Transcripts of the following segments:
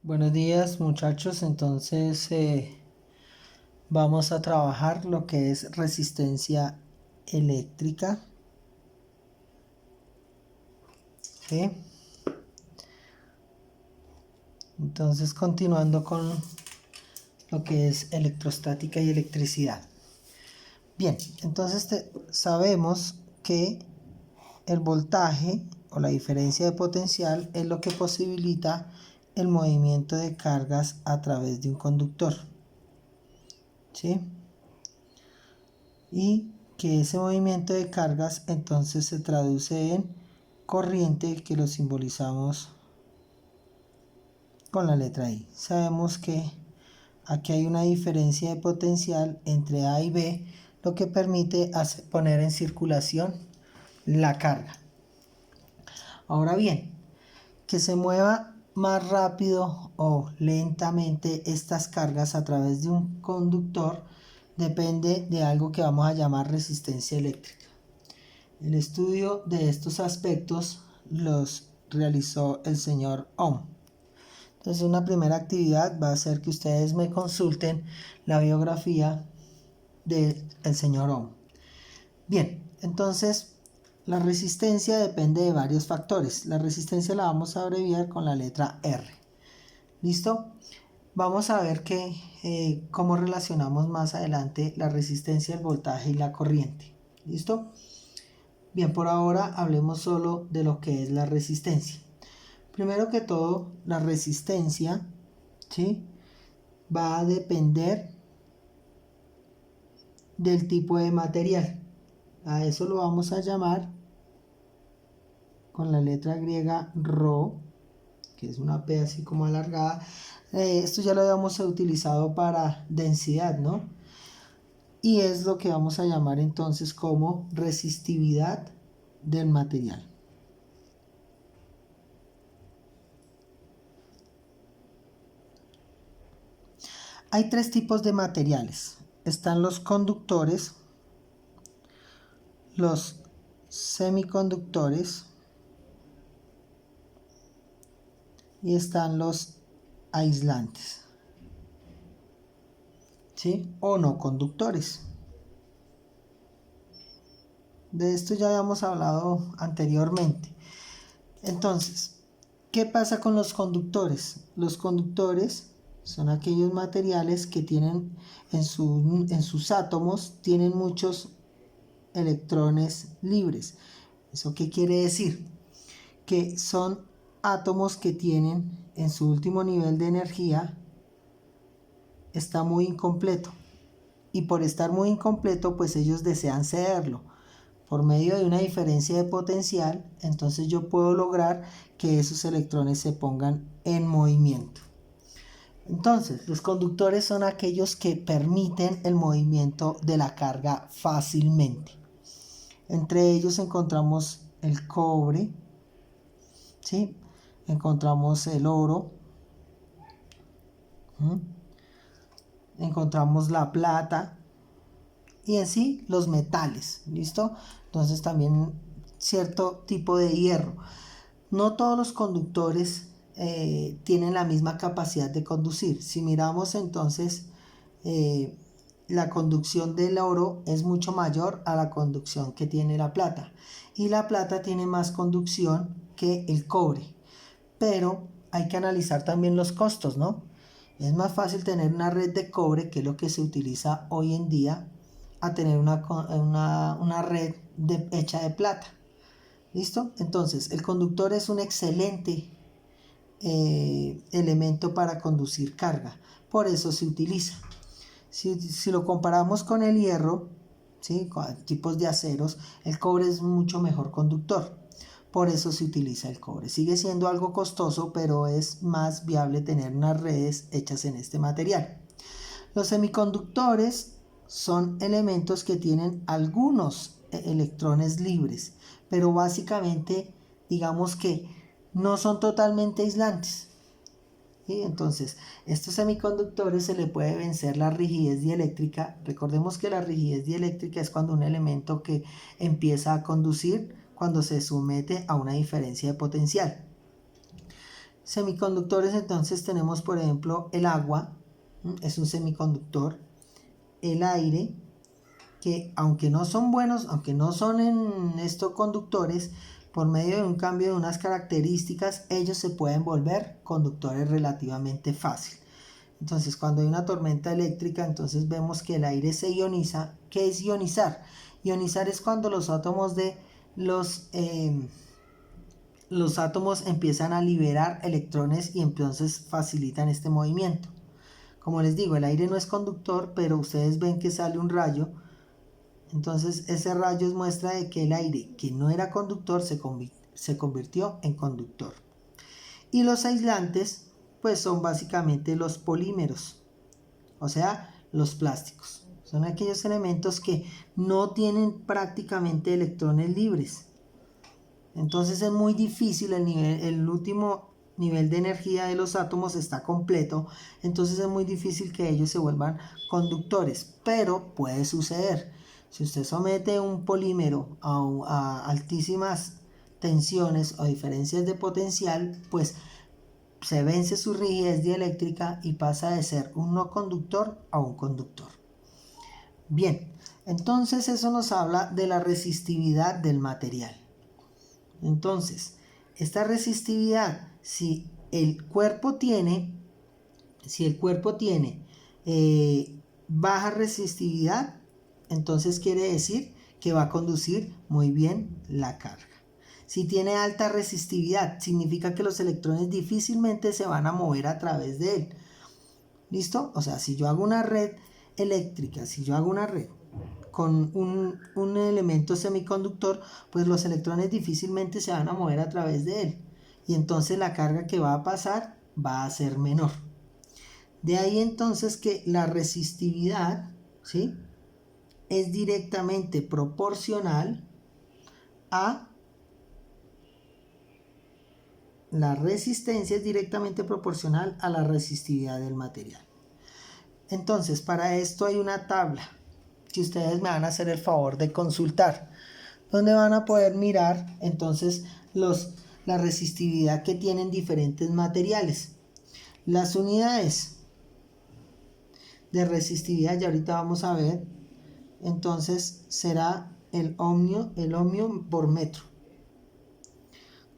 Buenos días muchachos, entonces vamos a trabajar lo que es resistencia eléctrica, ¿sí? Entonces continuando con lo que es electrostática y electricidad. Bien, entonces sabemos que el voltaje o la diferencia de potencial es lo que posibilita el movimiento de cargas a través de un conductor, ¿sí? Y que ese movimiento de cargas entonces se traduce en corriente, que lo simbolizamos con la letra I. Sabemos que aquí hay una diferencia de potencial entre A y B, lo que permite poner en circulación la carga. Ahora bien, que se mueva más rápido o lentamente estas cargas a través de un conductor depende de algo que vamos a llamar resistencia eléctrica. El estudio de estos aspectos los realizó el señor Ohm. Entonces, una primera actividad va a ser que ustedes me consulten la biografía del señor Ohm. Bien, entonces la resistencia depende de varios factores. La resistencia la vamos a abreviar con la letra R. ¿Listo? Vamos a ver cómo relacionamos más adelante la resistencia, el voltaje y la corriente. ¿Listo? Bien, por ahora hablemos solo de lo que es la resistencia. Primero que todo, la resistencia, ¿sí?, va a depender del tipo de material. A eso lo vamos a llamar con la letra griega ρ, que es una P así como alargada. Esto ya lo habíamos utilizado para densidad, ¿no? Y es lo que vamos a llamar entonces como resistividad del material. Hay tres tipos de materiales. Están los conductores, los semiconductores y están los aislantes, ¿sí?, o no conductores. De esto ya habíamos hablado anteriormente. Entonces, ¿qué pasa con los conductores? Los conductores son aquellos materiales que tienen en sus átomos tienen muchos electrones libres. ¿Eso qué quiere decir? Que son átomos que tienen en su último nivel de energía está muy incompleto, y por estar muy incompleto pues ellos desean cederlo. Por medio de una diferencia de potencial, entonces yo puedo lograr que esos electrones se pongan en movimiento. Entonces, los conductores son aquellos que permiten el movimiento de la carga fácilmente. Entre ellos encontramos el cobre, ¿sí?, encontramos el oro, encontramos la plata y en sí los metales, ¿listo? Entonces también cierto tipo de hierro. No todos los conductores tienen la misma capacidad de conducir. Si miramos entonces, la conducción del oro es mucho mayor a la conducción que tiene la plata, y la plata tiene más conducción que el cobre. Pero hay que analizar también los costos, ¿no? Es más fácil tener una red de cobre, que es lo que se utiliza hoy en día, a tener una red hecha de plata. ¿Listo? Entonces, el conductor es un excelente elemento para conducir carga. Por eso se utiliza. Si lo comparamos con el hierro, ¿sí?, con tipos de aceros, el cobre es mucho mejor conductor. Por eso se utiliza el cobre. Sigue siendo algo costoso, pero es más viable tener unas redes hechas en este material. Los semiconductores son elementos que tienen algunos electrones libres, pero básicamente digamos que no son totalmente aislantes. ¿Sí? Entonces, estos semiconductores se le puede vencer la rigidez dieléctrica. Recordemos que la rigidez dieléctrica es cuando un elemento que empieza a conducir cuando se somete a una diferencia de potencial. Semiconductores, entonces tenemos, por ejemplo, el agua, es un semiconductor, el aire, que aunque no son buenos, aunque no son en estos conductores, por medio de un cambio de unas características, ellos se pueden volver conductores relativamente fácil. Entonces, cuando hay una tormenta eléctrica, entonces vemos que el aire se ioniza. ¿Qué es ionizar? Ionizar es cuando los átomos de los átomos empiezan a liberar electrones y entonces facilitan este movimiento. Como les digo, el aire no es conductor, pero ustedes ven que sale un rayo. Entonces ese rayo es muestra de que el aire que no era conductor se convirtió en conductor. Y los aislantes pues son básicamente los polímeros, o sea, los plásticos. Son aquellos elementos que no tienen prácticamente electrones libres. Entonces es muy difícil, el último nivel de energía de los átomos está completo, entonces es muy difícil que ellos se vuelvan conductores, pero puede suceder. Si usted somete un polímero a altísimas tensiones o diferencias de potencial, pues se vence su rigidez dieléctrica y pasa de ser un no conductor a un conductor. Bien, entonces eso nos habla de la resistividad del material. Entonces, esta resistividad, si el cuerpo tiene baja resistividad, entonces quiere decir que va a conducir muy bien la carga. Si tiene alta resistividad, significa que los electrones difícilmente se van a mover a través de él. ¿Listo? O sea, si yo hago una red eléctrica, si yo hago una red con un elemento semiconductor, pues los electrones difícilmente se van a mover a través de él. Y entonces la carga que va a pasar va a ser menor. De ahí entonces que la resistividad, ¿sí?, es directamente proporcional a la resistencia, es directamente proporcional a la resistividad del material. Entonces, para esto hay una tabla que ustedes me van a hacer el favor de consultar, donde van a poder mirar entonces la resistividad que tienen diferentes materiales. Las unidades de resistividad, ya ahorita vamos a ver, entonces será el ohmio por metro.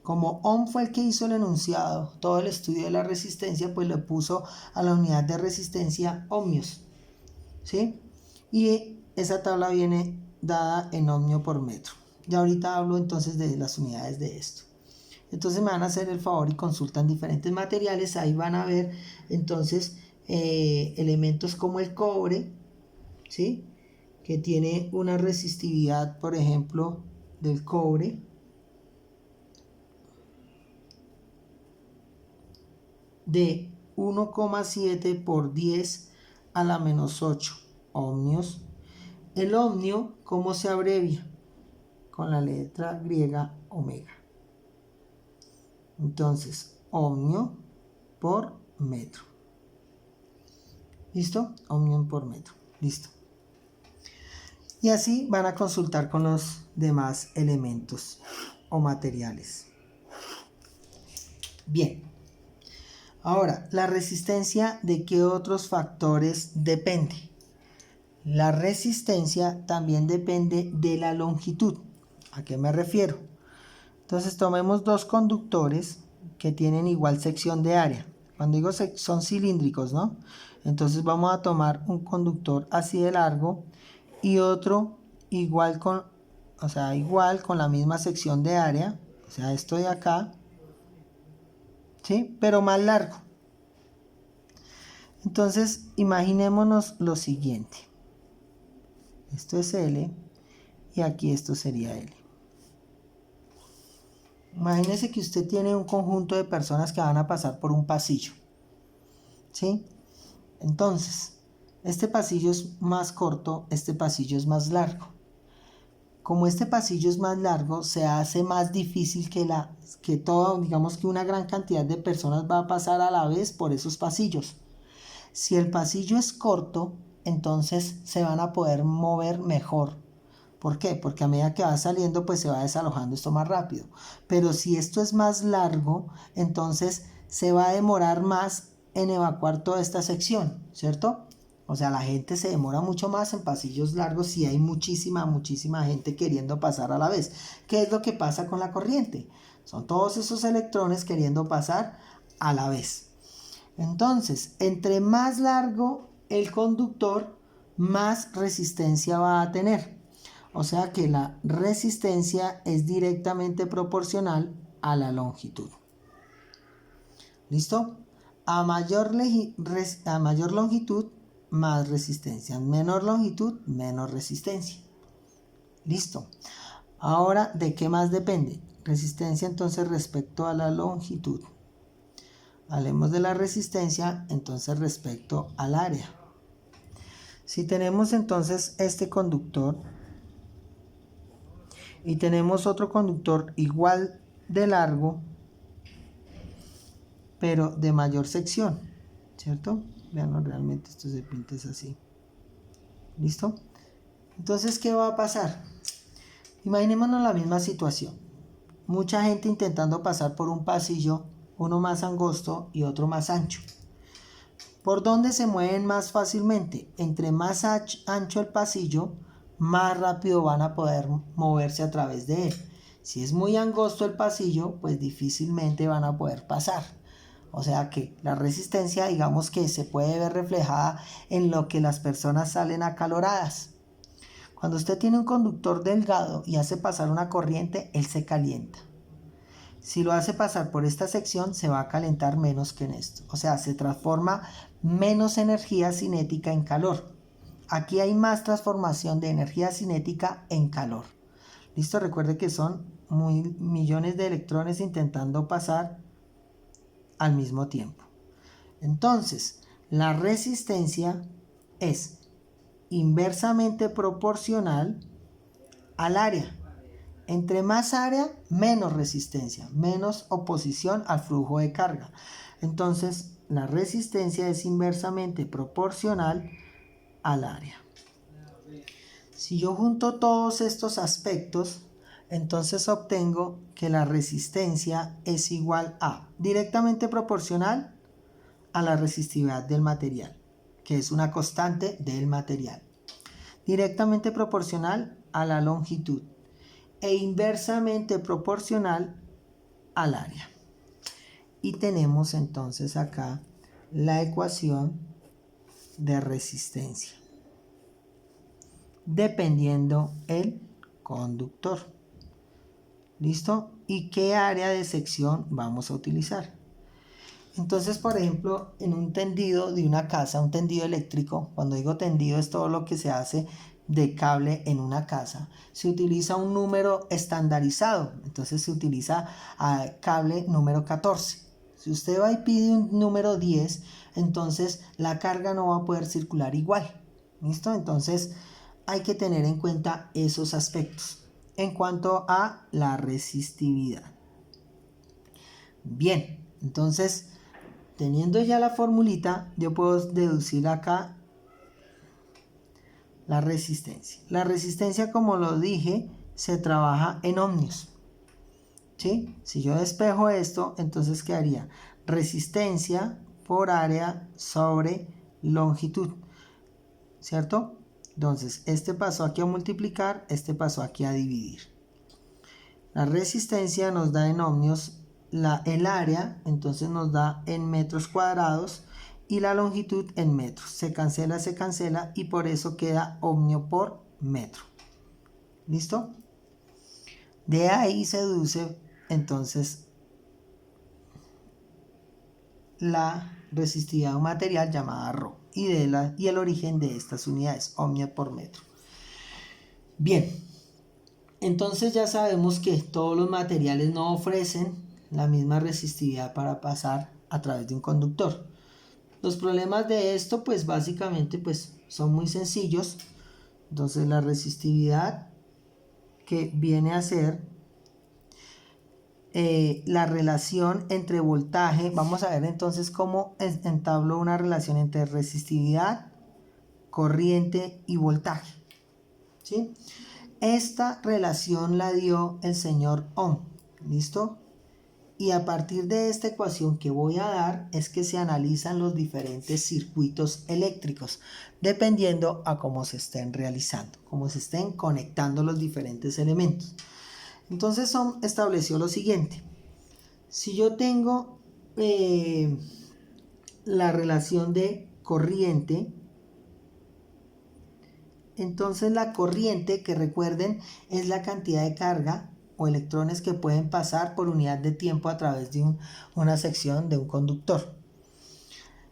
Como Ohm fue el que hizo el enunciado, todo el estudio de la resistencia, pues le puso a la unidad de resistencia ohmios, ¿sí? Y esa tabla viene dada en ohmio por metro. Ya ahorita hablo entonces de las unidades de esto. Entonces me van a hacer el favor y consultan diferentes materiales. Ahí van a ver entonces elementos como el cobre, ¿sí?, que tiene una resistividad, por ejemplo, del cobre de 1,7 por 10 a la menos 8 ohmios. El ohmio, ¿cómo se abrevia? Con la letra griega omega. Entonces, ohmio por metro. ¿Listo? Ohmio por metro. Listo. Y así van a consultar con los demás elementos o materiales. Bien. Ahora, la resistencia, ¿de qué otros factores depende? La resistencia también depende de la longitud. ¿A qué me refiero? Entonces tomemos dos conductores que tienen igual sección de área. Cuando digo son cilíndricos, ¿no? Entonces vamos a tomar un conductor así de largo y otro igual con la misma sección de área, o sea, esto de acá, ¿sí?, pero más largo. Entonces imaginémonos lo siguiente. Esto es L y aquí esto sería L. Imagínese que usted tiene un conjunto de personas que van a pasar por un pasillo, ¿sí? Entonces, este pasillo es más corto, este pasillo es más largo. Como este pasillo es más largo, se hace más difícil digamos que una gran cantidad de personas va a pasar a la vez por esos pasillos. Si el pasillo es corto, entonces se van a poder mover mejor. ¿Por qué? Porque a medida que va saliendo, pues se va desalojando esto más rápido. Pero si esto es más largo, entonces se va a demorar más en evacuar toda esta sección, ¿cierto? O sea, la gente se demora mucho más en pasillos largos si hay muchísima gente queriendo pasar a la vez. ¿Qué es lo que pasa con la corriente? Son todos esos electrones queriendo pasar a la vez. Entonces, entre más largo el conductor, más resistencia va a tener. O sea que la resistencia es directamente proporcional a la longitud. ¿Listo? A mayor longitud, más resistencia. Menor longitud, menos resistencia. ¿Listo? Ahora, ¿de qué más depende? Resistencia entonces respecto a la longitud. Hablemos de la resistencia entonces respecto al área. Si tenemos entonces este conductor y tenemos otro conductor igual de largo, pero de mayor sección, ¿cierto? Vean, realmente esto se pinta así. ¿Listo? Entonces, ¿qué va a pasar? Imaginémonos la misma situación. Mucha gente intentando pasar por un pasillo, uno más angosto y otro más ancho. ¿Por dónde se mueven más fácilmente? Entre más ancho el pasillo, más rápido van a poder moverse a través de él. Si es muy angosto el pasillo, pues difícilmente van a poder pasar. O sea que la resistencia, digamos que se puede ver reflejada en lo que las personas salen acaloradas. Cuando usted tiene un conductor delgado y hace pasar una corriente, él se calienta. Si lo hace pasar por esta sección, se va a calentar menos que en esto. O sea, se transforma menos energía cinética en calor. Aquí hay más transformación de energía cinética en calor. ¿Listo? Recuerde que son millones de electrones intentando pasar al mismo tiempo. Entonces, la resistencia es inversamente proporcional al área. Entre más área, menos resistencia, menos oposición al flujo de carga. Entonces, la resistencia es inversamente proporcional al área. Si yo junto todos estos aspectos, entonces obtengo que la resistencia es igual a directamente proporcional a la resistividad del material, que es una constante del material, directamente proporcional a la longitud e inversamente proporcional al área. Y tenemos entonces acá la ecuación de resistencia, dependiendo el conductor. ¿Listo? ¿Y qué área de sección vamos a utilizar? Entonces, por ejemplo, en un tendido de una casa, un tendido eléctrico, cuando digo tendido es todo lo que se hace de cable en una casa, se utiliza un número estandarizado. Entonces se utiliza cable número 14. Si usted va y pide un número 10, entonces la carga no va a poder circular igual. ¿Listo? Entonces hay que tener en cuenta esos aspectos en cuanto a la resistividad. Bien, entonces teniendo ya la formulita, yo puedo deducir acá la resistencia. La resistencia, como lo dije, se trabaja en ohmios. ¿Sí? Si yo despejo esto, entonces quedaría resistencia por área sobre longitud. ¿Cierto? Entonces, este pasó aquí a multiplicar, este pasó aquí a dividir. La resistencia nos da en ohmios el área, entonces nos da en metros cuadrados, y la longitud en metros. Se cancela y por eso queda ohmio por metro. ¿Listo? De ahí se deduce entonces la resistividad de un material llamada ρ y el origen de estas unidades, ohmio por metro. Bien, entonces ya sabemos que todos los materiales no ofrecen la misma resistividad para pasar a través de un conductor. Los problemas de esto pues básicamente pues son muy sencillos. Entonces la resistividad, que viene a ser la relación entre voltaje, vamos a ver entonces cómo entablo una relación entre resistividad, corriente y voltaje. ¿Sí? Esta relación la dio el señor Ohm. ¿Listo? Y a partir de esta ecuación que voy a dar es que se analizan los diferentes circuitos eléctricos, dependiendo a cómo se estén realizando, cómo se estén conectando los diferentes elementos. Entonces Ohm estableció lo siguiente. Si yo tengo la relación de corriente, entonces la corriente, que recuerden, es la cantidad de carga o electrones que pueden pasar por unidad de tiempo a través de una sección de un conductor.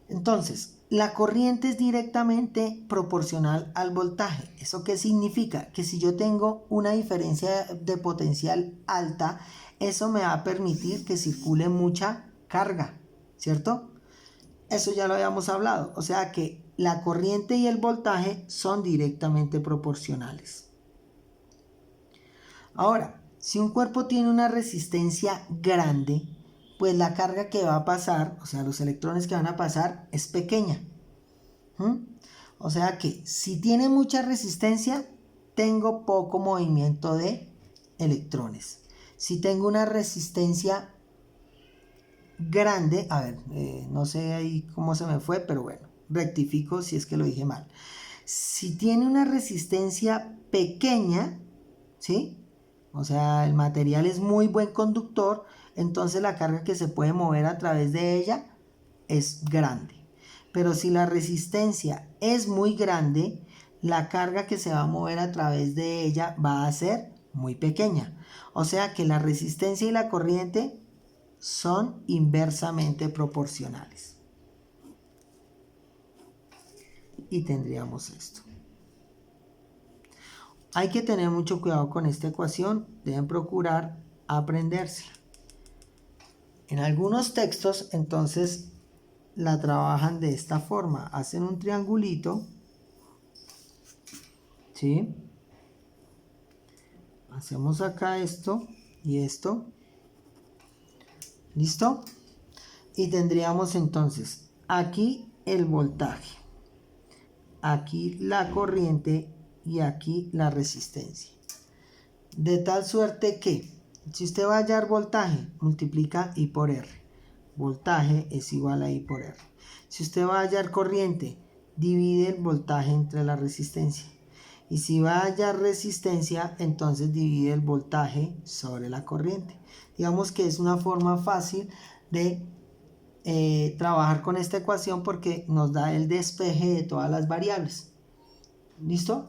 Entonces, la corriente es directamente proporcional al voltaje. ¿Eso qué significa? Que si yo tengo una diferencia de potencial alta, eso me va a permitir que circule mucha carga, ¿cierto? Eso ya lo habíamos hablado. O sea que la corriente y el voltaje son directamente proporcionales. Ahora, si un cuerpo tiene una resistencia grande, pues la carga que va a pasar, o sea, los electrones que van a pasar, es pequeña. O sea que si tiene mucha resistencia, tengo poco movimiento de electrones. Si tengo una resistencia grande, a ver, no sé ahí cómo se me fue, pero bueno, rectifico si es que lo dije mal. Si tiene una resistencia pequeña, ¿sí? O sea, el material es muy buen conductor, entonces la carga que se puede mover a través de ella es grande. Pero si la resistencia es muy grande, la carga que se va a mover a través de ella va a ser muy pequeña. O sea que la resistencia y la corriente son inversamente proporcionales. Y tendríamos esto. Hay que tener mucho cuidado con esta ecuación, deben procurar aprendérsela. En algunos textos, entonces, la trabajan de esta forma. Hacen un triangulito, ¿sí? Hacemos acá esto y esto. ¿Listo? Y tendríamos entonces aquí el voltaje, aquí la corriente y aquí la resistencia. De tal suerte que si usted va a hallar voltaje, multiplica I por R. Voltaje es igual a I por R. Si usted va a hallar corriente, divide el voltaje entre la resistencia. Y si va a hallar resistencia, entonces divide el voltaje sobre la corriente. Digamos que es una forma fácil de trabajar con esta ecuación porque nos da el despeje de todas las variables. ¿Listo?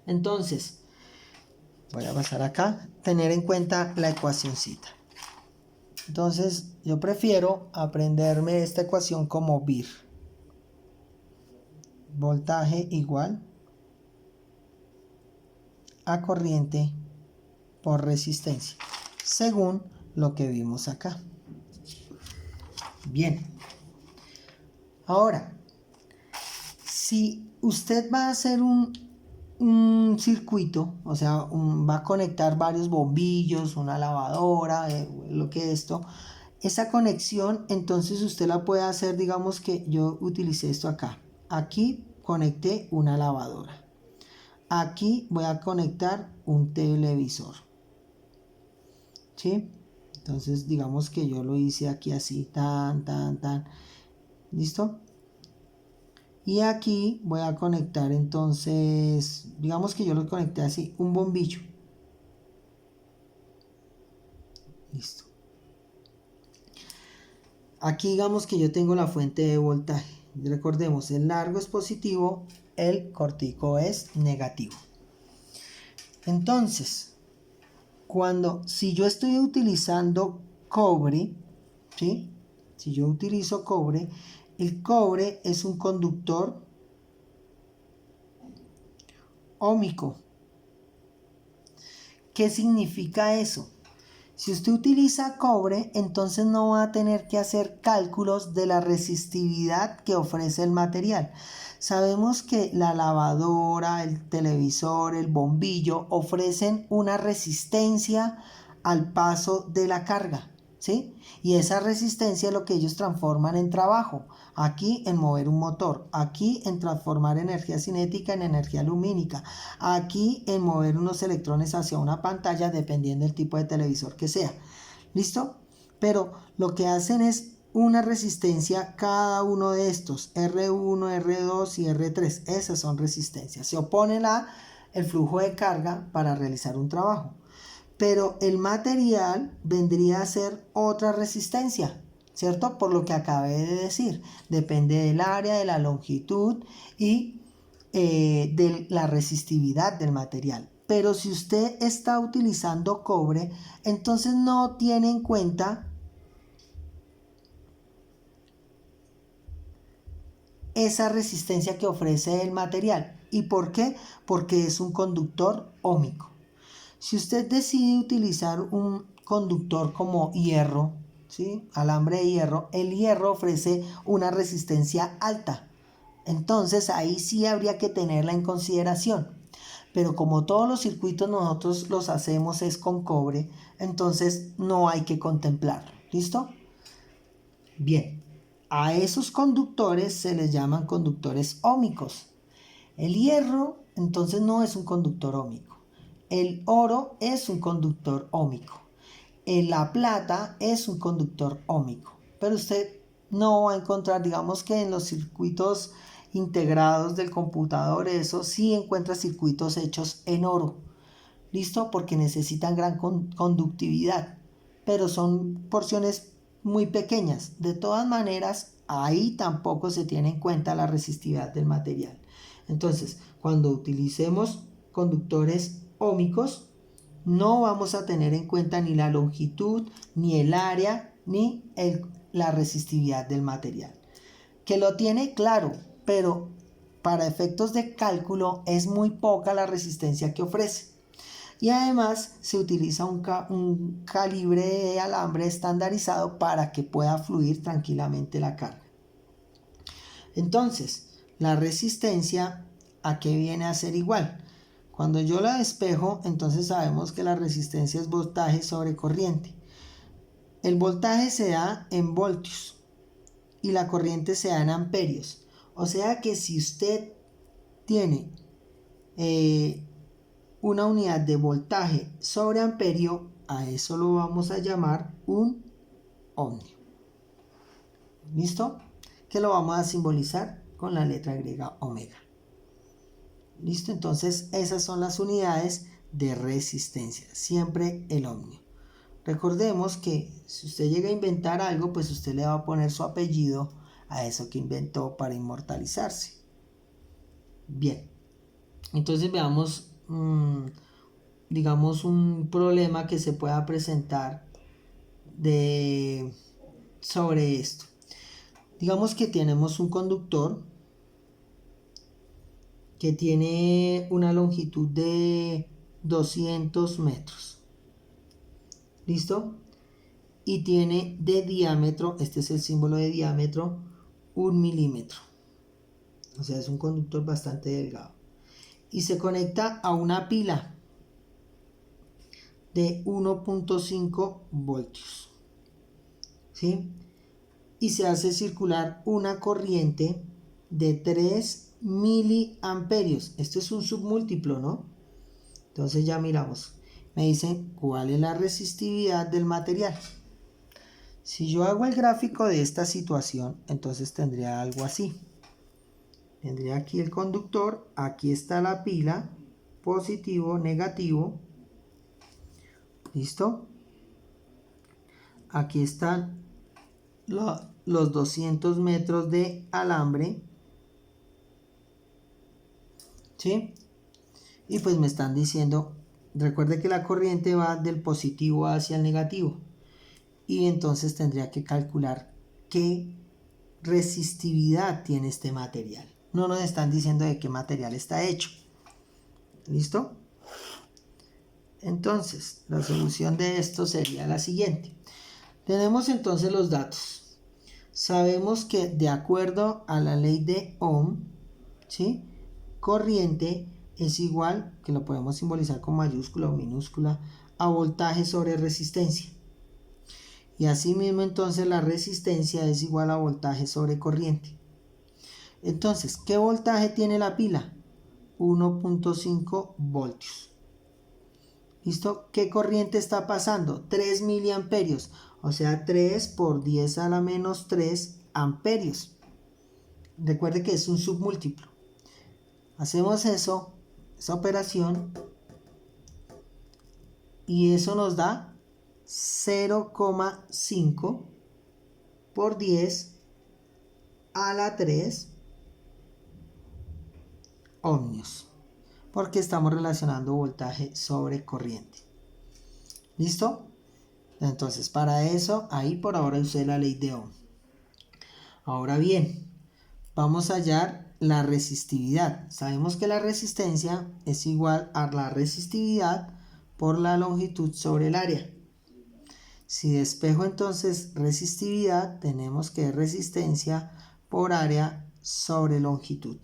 Entonces, voy a pasar acá, tener en cuenta la ecuacioncita. Entonces, yo prefiero aprenderme esta ecuación como VIR. Voltaje igual a corriente por resistencia, según lo que vimos acá. Bien. Ahora, si usted va a hacer un circuito, o sea, va a conectar varios bombillos, una lavadora, lo que es esto, esa conexión, entonces usted la puede hacer, digamos que yo utilicé esto acá. Aquí conecté una lavadora. Aquí voy a conectar un televisor. ¿Sí? Entonces, digamos que yo lo hice aquí así, tan. ¿Listo? Y aquí voy a conectar entonces, digamos que yo lo conecté así, un bombillo. Listo. Aquí digamos que yo tengo la fuente de voltaje. Recordemos, el largo es positivo, el cortico es negativo. Entonces, si yo estoy utilizando cobre, ¿sí? Si yo utilizo cobre, el cobre es un conductor óhmico. ¿Qué significa eso? Si usted utiliza cobre, entonces no va a tener que hacer cálculos de la resistividad que ofrece el material. Sabemos que la lavadora, el televisor, el bombillo ofrecen una resistencia al paso de la carga, ¿sí? Y esa resistencia es lo que ellos transforman en trabajo. Aquí en mover un motor, aquí en transformar energía cinética en energía lumínica, aquí en mover unos electrones hacia una pantalla dependiendo del tipo de televisor que sea. ¿Listo? Pero lo que hacen es una resistencia cada uno de estos, R1, R2 y R3. Esas son resistencias. Se oponen a el flujo de carga para realizar un trabajo. Pero el material vendría a ser otra resistencia, ¿cierto? Por lo que acabé de decir, depende del área, de la longitud y de la resistividad del material. Pero si usted está utilizando cobre, entonces no tiene en cuenta esa resistencia que ofrece el material. ¿Y por qué? Porque es un conductor óhmico. Si usted decide utilizar un conductor como hierro, ¿sí? Alambre de hierro, el hierro ofrece una resistencia alta. Entonces ahí sí habría que tenerla en consideración. Pero como todos los circuitos nosotros los hacemos es con cobre, entonces no hay que contemplarlo. ¿Listo? Bien, a esos conductores se les llaman conductores óhmicos. El hierro entonces no es un conductor óhmico. El oro es un conductor óhmico. La plata es un conductor óhmico. Pero usted no va a encontrar, digamos que en los circuitos integrados del computador, eso sí encuentra circuitos hechos en oro. ¿Listo? Porque necesitan gran conductividad. Pero son porciones muy pequeñas. De todas maneras, ahí tampoco se tiene en cuenta la resistividad del material. Entonces, cuando utilicemos conductores óhmicos, no vamos a tener en cuenta ni la longitud, ni el área, ni la resistividad del material. Que lo tiene claro, pero para efectos de cálculo es muy poca la resistencia que ofrece. Y además se utiliza un calibre de alambre estandarizado para que pueda fluir tranquilamente la carga. Entonces, la resistencia, ¿a qué viene a ser igual? Cuando yo la despejo, entonces sabemos que la resistencia es voltaje sobre corriente. El voltaje se da en voltios y la corriente se da en amperios. O sea que si usted tiene una unidad de voltaje sobre amperio, a eso lo vamos a llamar un ohmio. ¿Listo? Que lo vamos a simbolizar con la letra griega omega. ¿Listo? Entonces esas son las unidades de resistencia, siempre el ohmio. Recordemos que si usted llega a inventar algo, pues usted le va a poner su apellido a eso que inventó para inmortalizarse. Bien, entonces veamos, digamos, un problema que se pueda presentar sobre esto. Digamos que tenemos un conductor que tiene una longitud de 200 metros. ¿Listo? Y tiene de diámetro, este es el símbolo de diámetro, 1 milímetro. O sea, es un conductor bastante delgado. Y se conecta a una pila de 1.5 voltios. ¿Sí? Y se hace circular una corriente de 3 miliamperios. Esto es un submúltiplo, ¿no? Entonces ya miramos. Me dicen cuál es la resistividad del material. Si yo hago el gráfico de esta situación, entonces tendría algo así. Tendría aquí el conductor, aquí está la pila, positivo, negativo. ¿Listo? Aquí están los 200 metros de alambre. ¿Sí? Y pues me están diciendo, recuerde que la corriente va del positivo hacia el negativo. Y entonces tendría que calcular qué resistividad tiene este material. No nos están diciendo de qué material está hecho. ¿Listo? Entonces, la solución de esto sería la siguiente. Tenemos entonces los datos. Sabemos que de acuerdo a la ley de Ohm, ¿sí? Corriente es igual, que lo podemos simbolizar con mayúscula o minúscula, a voltaje sobre resistencia. Y asimismo entonces la resistencia es igual a voltaje sobre corriente. Entonces, ¿qué voltaje tiene la pila? 1.5 voltios. ¿Listo? ¿Qué corriente está pasando? 3 miliamperios, o sea, 3 por 10 a la menos 3 amperios. Recuerde que es un submúltiplo. Hacemos eso, esa operación, y eso nos da 0,5 por 10 a la 3 ohmios, porque estamos relacionando voltaje sobre corriente. ¿Listo? Entonces, para eso, ahí por ahora usé la ley de Ohm. Ahora bien, vamos a hallar la resistividad. Sabemos que la resistencia es igual a la resistividad por la longitud sobre el área. Si despejo entonces resistividad, tenemos que resistencia por área sobre longitud.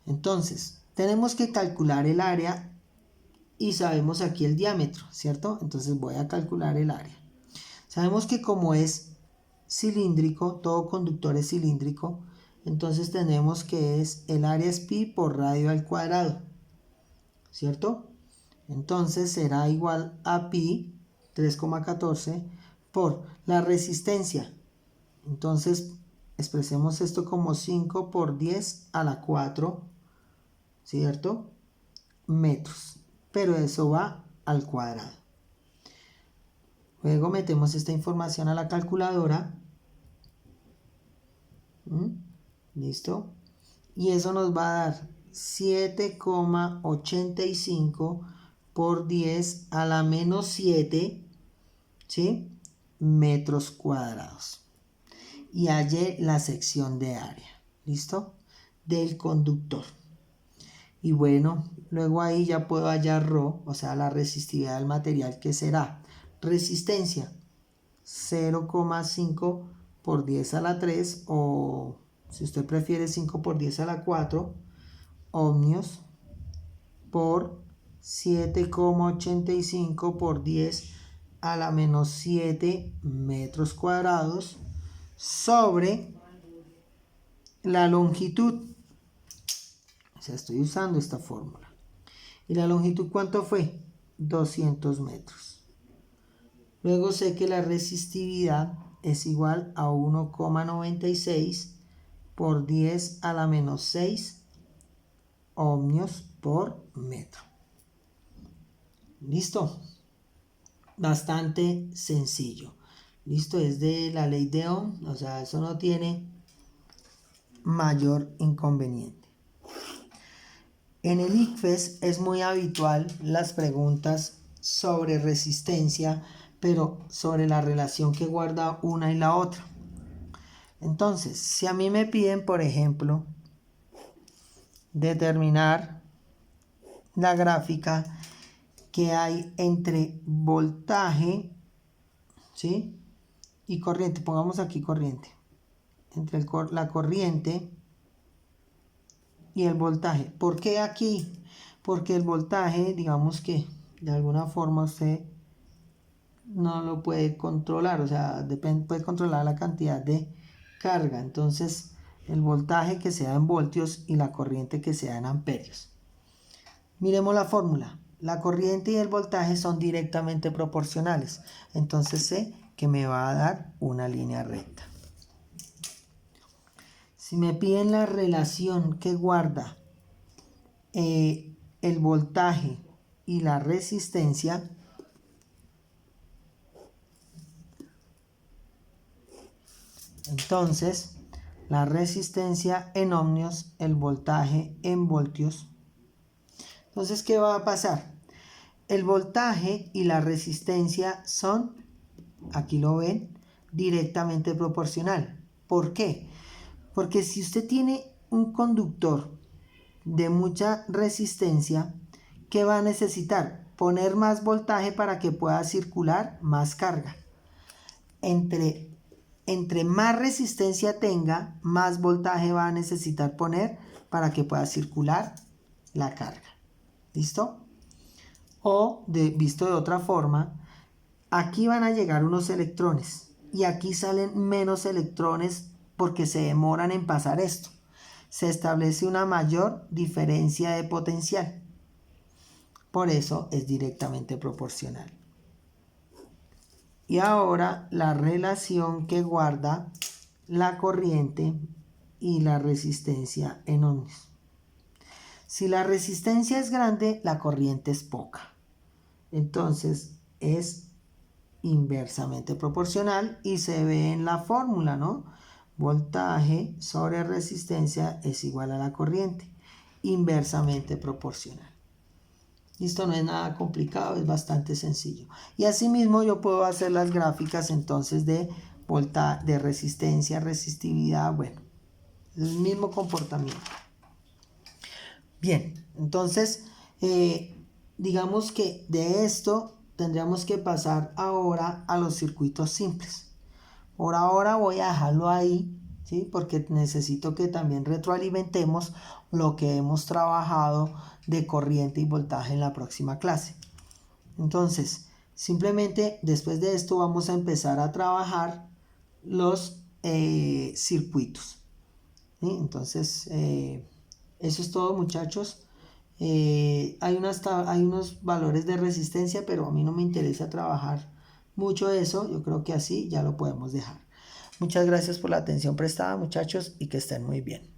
Entonces, tenemos que calcular el área y sabemos aquí el diámetro, ¿cierto? Entonces voy a calcular el área. Sabemos que como es cilíndrico, todo conductor es cilíndrico, entonces tenemos que el área es pi por radio al cuadrado, ¿cierto? Entonces será igual a pi, 3,14, por la resistencia. Entonces expresemos esto como 5 por 10 a la 4, ¿cierto? Metros, pero eso va al cuadrado. Luego metemos esta información a la calculadora. ¿Listo? Y eso nos va a dar 7,85 por 10 a la menos 7, ¿sí? Metros cuadrados. Y hallé la sección de área, ¿listo? Del conductor. Y bueno, luego ahí ya puedo hallar ρ, o sea, la resistividad del material, que será resistencia 0,5 por 10 a la 3, o si usted prefiere 5 por 10 a la 4 ohmios por 7,85 por 10 a la menos 7 metros cuadrados sobre la longitud. O sea, estoy usando esta fórmula. ¿Y la longitud cuánto fue? 200 metros. Luego sé que la resistividad es igual a 1,96 por 10 a la menos 6 ohmios por metro. ¿Listo? Bastante sencillo. ¿Listo? Es de la ley de Ohm, o sea, eso no tiene mayor inconveniente. En el ICFES es muy habitual las preguntas sobre resistencia, pero sobre la relación que guarda una y la otra. Entonces, si a mí me piden, por ejemplo, determinar la gráfica que hay entre voltaje, ¿sí?, y corriente, pongamos aquí corriente, entre la corriente y el voltaje. ¿Por qué aquí? Porque el voltaje, digamos que de alguna forma usted no lo puede controlar, o sea, puede controlar la cantidad de carga. Entonces, el voltaje que sea en voltios y la corriente que sea en amperios. Miremos la fórmula. La corriente y el voltaje son directamente proporcionales. Entonces sé que me va a dar una línea recta. Si me piden la relación que guarda el voltaje y la resistencia, entonces la resistencia en ohmios, el voltaje en voltios. Entonces, ¿qué va a pasar? El voltaje y la resistencia son, aquí lo ven, directamente proporcional. ¿Por qué? Porque si usted tiene un conductor de mucha resistencia, ¿qué va a necesitar? Poner más voltaje para que pueda circular más carga. Entre más resistencia tenga, más voltaje va a necesitar poner para que pueda circular la carga. ¿Listo? O visto de otra forma, aquí van a llegar unos electrones y aquí salen menos electrones porque se demoran en pasar esto. Se establece una mayor diferencia de potencial. Por eso es directamente proporcional. Y ahora la relación que guarda la corriente y la resistencia en ohmios. Si la resistencia es grande, la corriente es poca. Entonces es inversamente proporcional y se ve en la fórmula, ¿no? Voltaje sobre resistencia es igual a la corriente, inversamente proporcional. Listo, no es nada complicado, es bastante sencillo. Y asimismo yo puedo hacer las gráficas entonces de resistencia, resistividad, bueno, el mismo comportamiento. Bien, entonces digamos que de esto tendríamos que pasar ahora a los circuitos simples. Por ahora voy a dejarlo ahí, ¿sí? Porque necesito que también retroalimentemos lo que hemos trabajado de corriente y voltaje en la próxima clase. Entonces, simplemente después de esto vamos a empezar a trabajar los circuitos, ¿sí? Entonces, eso es todo, muchachos. Hay unos valores de resistencia, pero a mí no me interesa trabajar mucho eso. Yo creo que así ya lo podemos dejar. Muchas gracias por la atención prestada, muchachos, y que estén muy bien.